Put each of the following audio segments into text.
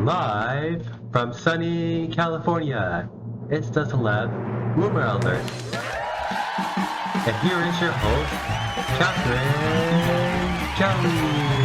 Live from sunny California, it's the celeb Rumor Alert. And here is your host, Catherine Kelly.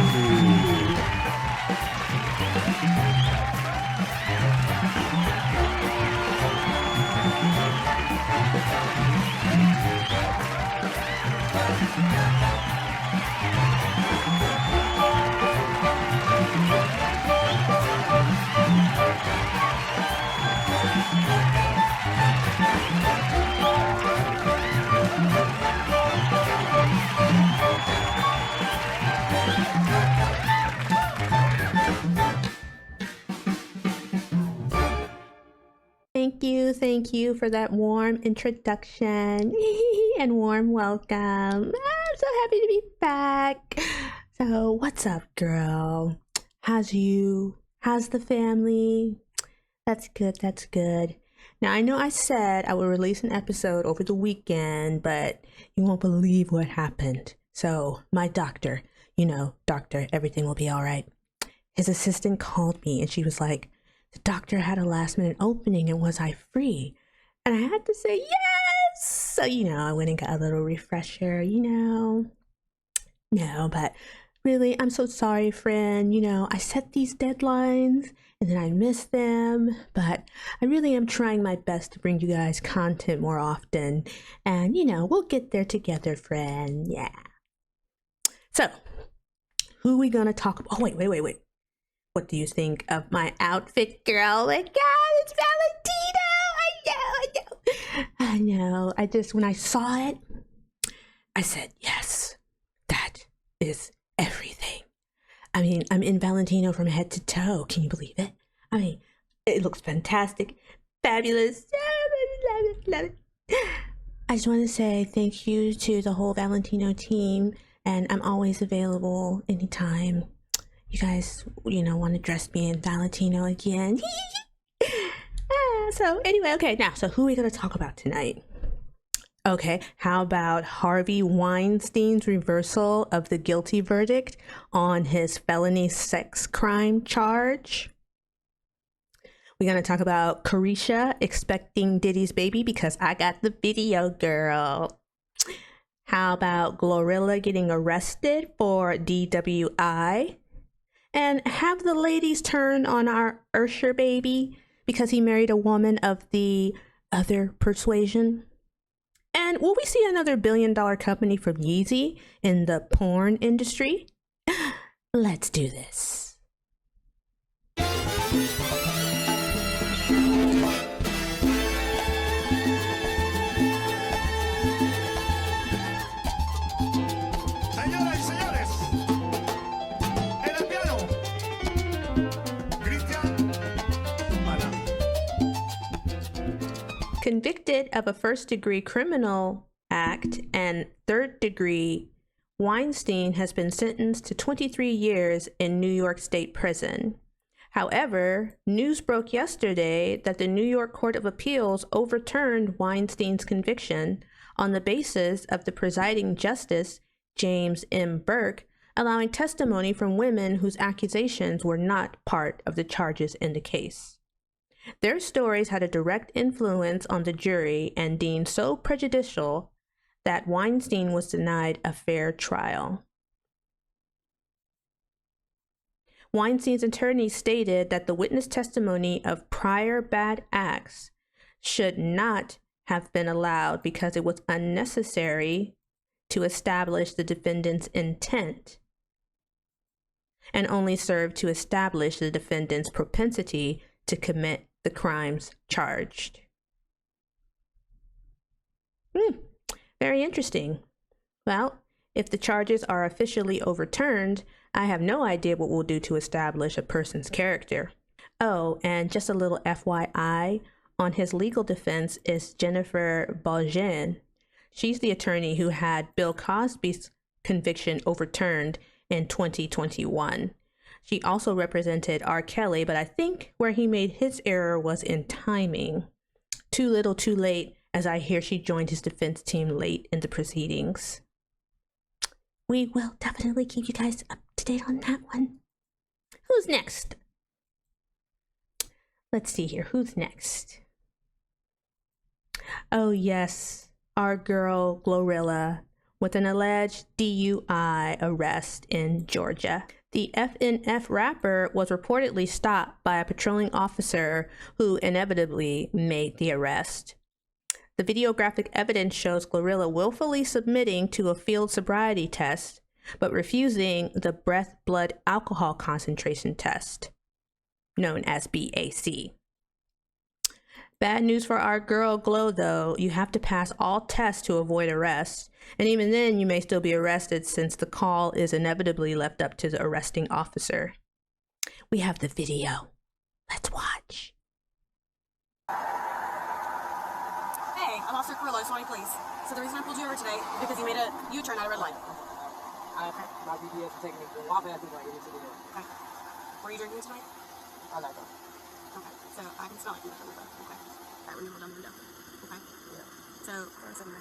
Thank you for that warm introduction and warm welcome. I'm so happy to be back. So what's up, girl? How's the family? That's good. Now, I know I said I would release an episode over the weekend, but you won't believe what happened. So my doctor, doctor, everything will be all right. His assistant called me and she was like, the doctor had a last minute opening and was I free? And I had to say yes. So, I went and got a little refresher, No, but really, I'm so sorry, friend. I set these deadlines and then I miss them, but I really am trying my best to bring you guys content more often. And, we'll get there together, friend. Yeah. So, who are we going to talk about? Oh, wait. What do you think of my outfit, girl? Oh my God, it's Valentino. I know. When I saw it, I said, yes, that is everything. I mean, I'm in Valentino from head to toe. Can you believe it? I mean, it looks fantastic, fabulous. Love it. I just want to say thank you to the whole Valentino team, and I'm always available anytime you guys, want to dress me in Valentino again. So anyway, okay, now, so who are we going to talk about tonight? Okay, how about Harvey Weinstein's reversal of the guilty verdict on his felony sex crime charge? We're going to talk about Careesha expecting Diddy's baby because I got the video, girl. How about Glorilla getting arrested for DWI? And have the ladies turn on our Usher baby because he married a woman of the other persuasion? And will we see another billion-dollar company from Yeezy in the porn industry? Let's do this. Convicted of a first-degree criminal act and third-degree, Weinstein has been sentenced to 23 years in New York State prison. However, news broke yesterday that the New York Court of Appeals overturned Weinstein's conviction on the basis of the presiding justice, James M. Burke, allowing testimony from women whose accusations were not part of the charges in the case. Their stories had a direct influence on the jury and deemed so prejudicial that Weinstein was denied a fair trial. Weinstein's attorney stated that the witness testimony of prior bad acts should not have been allowed because it was unnecessary to establish the defendant's intent and only served to establish the defendant's propensity to commit the crimes charged. Very interesting. Well, if the charges are officially overturned, I have no idea what we'll do to establish a person's character. Oh, and just a little FYI, on his legal defense is Jennifer Baljen. She's the attorney who had Bill Cosby's conviction overturned in 2021. She also represented R. Kelly, but I think where he made his error was in timing. Too little, too late, as I hear she joined his defense team late in the proceedings. We will definitely keep you guys up to date on that one. Who's next? Let's see here. Who's next? Oh, yes. Our girl Glorilla with an alleged DUI arrest in Georgia. The FNF rapper was reportedly stopped by a patrolling officer who inevitably made the arrest. The videographic evidence shows Glorilla willfully submitting to a field sobriety test, but refusing the breath blood alcohol concentration test, known as BAC. Bad news for our girl khloe, though. You have to pass all tests to avoid arrest. And even then, you may still be arrested since the call is inevitably left up to the arresting officer. We have the video. Let's watch. Hey, I'm Officer Glorilla. I just want you, please. So the reason I pulled you over today is because you made a U-turn at a red light. My BBS is taking me to walk past people like you to do that. Okay. Were you drinking tonight? I like that. Okay. So I can smell it from the window. Okay. Right when you roll down the window. Okay. Yeah. So, for a second,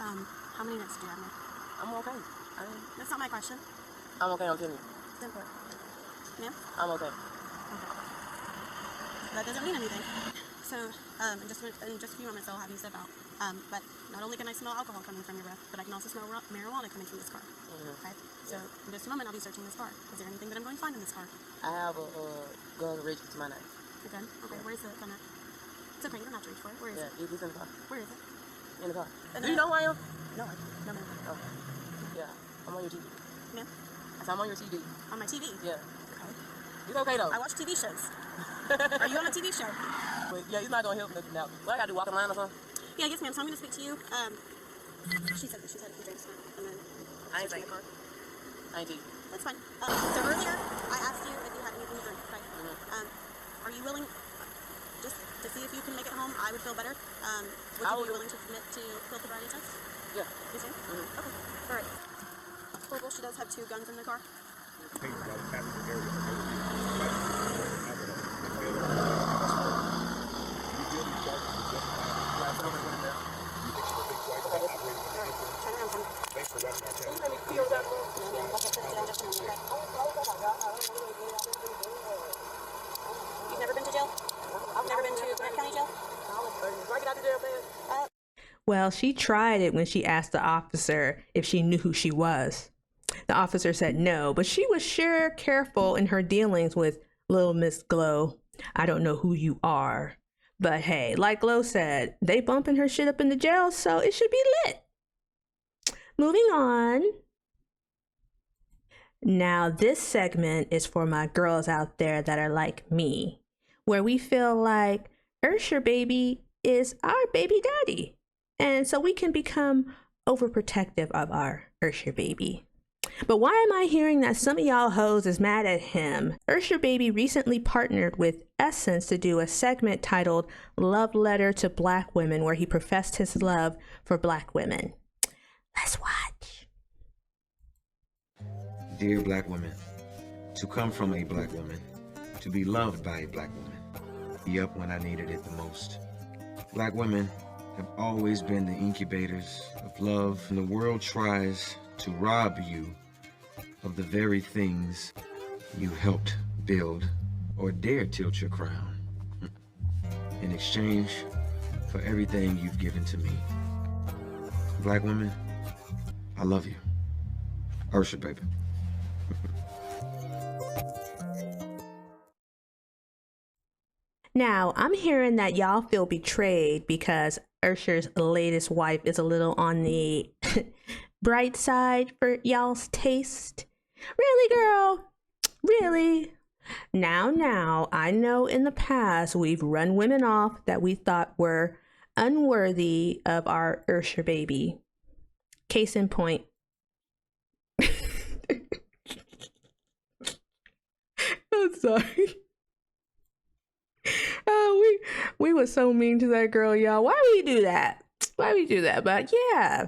how many minutes do you have now? I'm okay. That's not my question. I'm okay, don't kill me. Simple. Ma'am? I'm okay. Okay. That doesn't mean anything. So, in just a few moments, I'll have you step out. But not only can I smell alcohol coming from your breath, but I can also smell marijuana coming from this car. Okay? So, in just a moment, I'll be searching this car. Is there anything that I'm going to find in this car? I have a gun reach to my knife. A gun? Okay, where's the gun at? It's okay, you don't have to reach for it. Where is it? Yeah, it's in the car. Where is it? In the car. And Do you know who I am? No, no, no. Oh. Yeah, I'm on your TV. Ma'am? I said I'm on your TV. On my TV? Yeah. Okay. It's okay though. I watch TV shows. Are you on a TV show? But yeah, it's not gonna help nothing out. What I gotta do, walk in line or something? Yeah, yes, ma'am. So I'm going to speak to you. She said that she's had a few drinks and then I ain't she's in the car. I ain't TV. That's fine. So earlier, I asked you if you had anything to drink, right? Are you willing, just to see if you can make it home? I would feel better. Would you be willing to submit to field sobriety test? Yeah. You see? Okay. All right. Horrible. She does have 2 guns in the car. You've never been to jail? I've never been to Grant County Jail? Well, she tried it when she asked the officer if she knew who she was. The officer said no, but she was sure careful in her dealings with little Miss khloe. I don't know who you are. But hey, like khloe said, they bumping her shit up in the jail, so it should be lit. Moving on. Now, this segment is for my girls out there that are like me, where we feel like Usher baby is our baby daddy. And so we can become overprotective of our Usher baby. But why am I hearing that some of y'all hoes is mad at him? Usher baby recently partnered with Essence to do a segment titled Love Letter to Black Women, where he professed his love for Black women. Let's watch. Dear Black women, to come from a Black woman, to be loved by a Black woman, be up when I needed it the most. Black women have always been the incubators of love, and the world tries to rob you of the very things you helped build or dare tilt your crown in exchange for everything you've given to me. Black women, I love you. Usher, baby. Now, I'm hearing that y'all feel betrayed because Usher's latest wife is a little on the bright side for y'all's taste. Really, girl? Really? Now, I know in the past we've run women off that we thought were unworthy of our Usher baby. Case in point. I'm sorry. We were so mean to that girl, y'all. Why we do that? But yeah,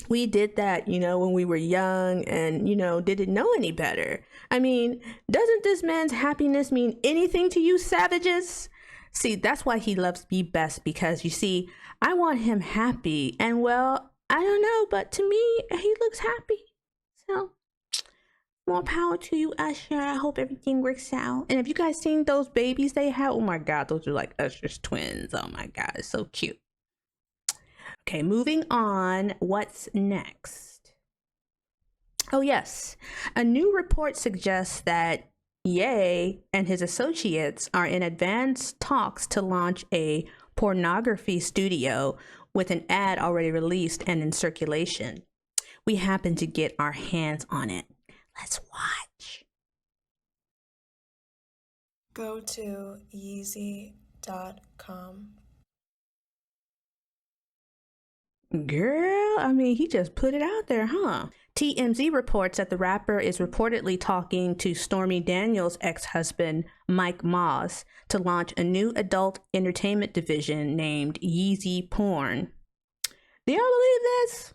we did that, when we were young and, didn't know any better. I mean, doesn't this man's happiness mean anything to you savages? See, that's why he loves me best, because you see, I want him happy. And well, I don't know, but to me, he looks happy. So More power to you, Usher. I hope everything works out. And have you guys seen those babies they have? Oh my God, those are like Usher's twins. Oh my God, it's so cute. Okay, moving on. What's next? Oh yes, a new report suggests that Ye and his associates are in advanced talks to launch a pornography studio with an ad already released and in circulation. We happen to get our hands on it. Let's watch. Go to Yeezy.com. Girl, I mean, he just put it out there, huh? TMZ reports that the rapper is reportedly talking to Stormy Daniels' ex-husband, Mike Moss, to launch a new adult entertainment division named Yeezy Porn. Do y'all believe this?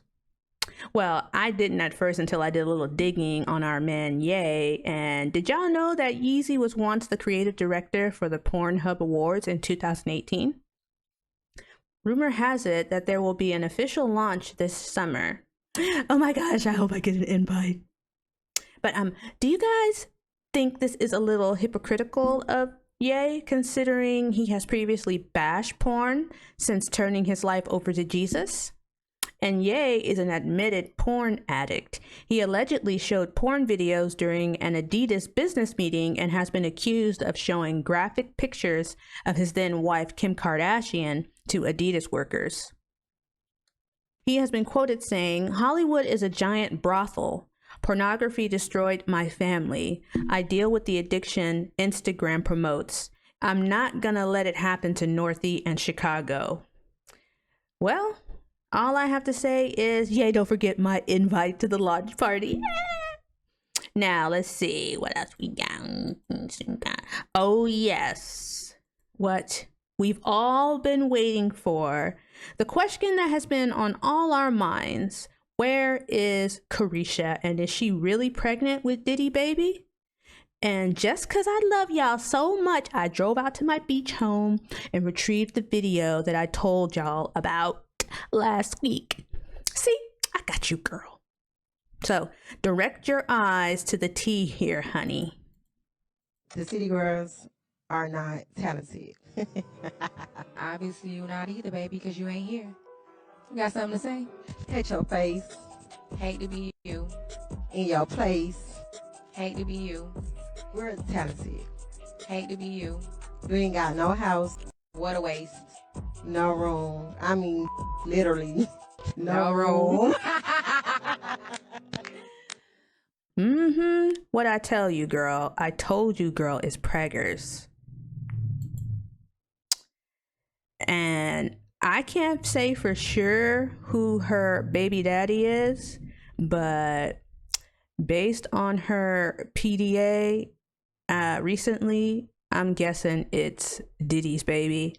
Well, I didn't at first until I did a little digging on our man Ye. And did y'all know that Yeezy was once the creative director for the Pornhub Awards in 2018? Rumor has it that there will be an official launch this summer. Oh my gosh, I hope I get an invite. But do you guys think this is a little hypocritical of Ye, considering he has previously bashed porn since turning his life over to Jesus? And Ye is an admitted porn addict. He allegedly showed porn videos during an Adidas business meeting and has been accused of showing graphic pictures of his then wife Kim Kardashian to Adidas workers. He has been quoted saying, "Hollywood is a giant brothel. Pornography destroyed my family. I deal with the addiction Instagram promotes. I'm not gonna let it happen to Northie and Chicago." Well, all I have to say is, yay, don't forget my invite to the launch party. Now, let's see what else we got. Oh, yes. What we've all been waiting for. The question that has been on all our minds. Where is Careesha? And is she really pregnant with Diddy, baby? And just because I love y'all so much, I drove out to my beach home and retrieved the video that I told y'all about last week. See, I got you, girl. So direct your eyes to the tea here, honey. The city girls are not talented. Obviously, you're not either, baby, because you ain't here. You got something to say? Take your face Hate to be you. in your place. Hate to be you. We're talented. Hate to be you. You ain't got no house, What a waste. no room. I mean, literally, no room. What I tell you, girl? I told you, girl, is preggers. And I can't say for sure who her baby daddy is, but based on her PDA recently, I'm guessing it's Diddy's baby.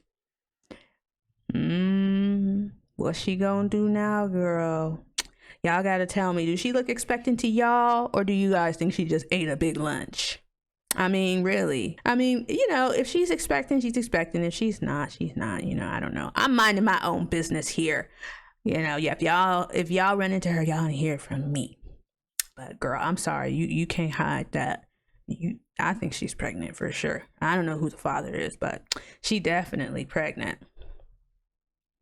What's she gonna do now, girl? Y'all gotta tell me, do she look expectant to y'all, or do you guys think she just ate a big lunch? I mean, really. I mean, you know, if she's expecting, she's expecting. If she's not, she's not. You know, I don't know. I'm minding my own business here. You know, yeah, if y'all run into her, y'all don't hear from me. But girl, I'm sorry, you can't hide that. I think she's pregnant for sure. I don't know who the father is, but she definitely pregnant.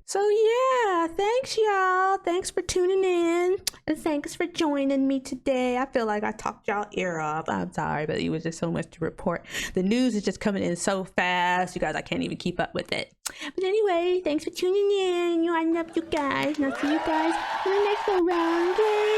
So yeah, thanks y'all. Thanks for tuning in. And thanks for joining me today. I feel like I talked y'all ear off. I'm sorry, but it was just so much to report. The news is just coming in so fast. You guys, I can't even keep up with it. But anyway, thanks for tuning in. I love you guys. And I'll see you guys in the next go round. Yay!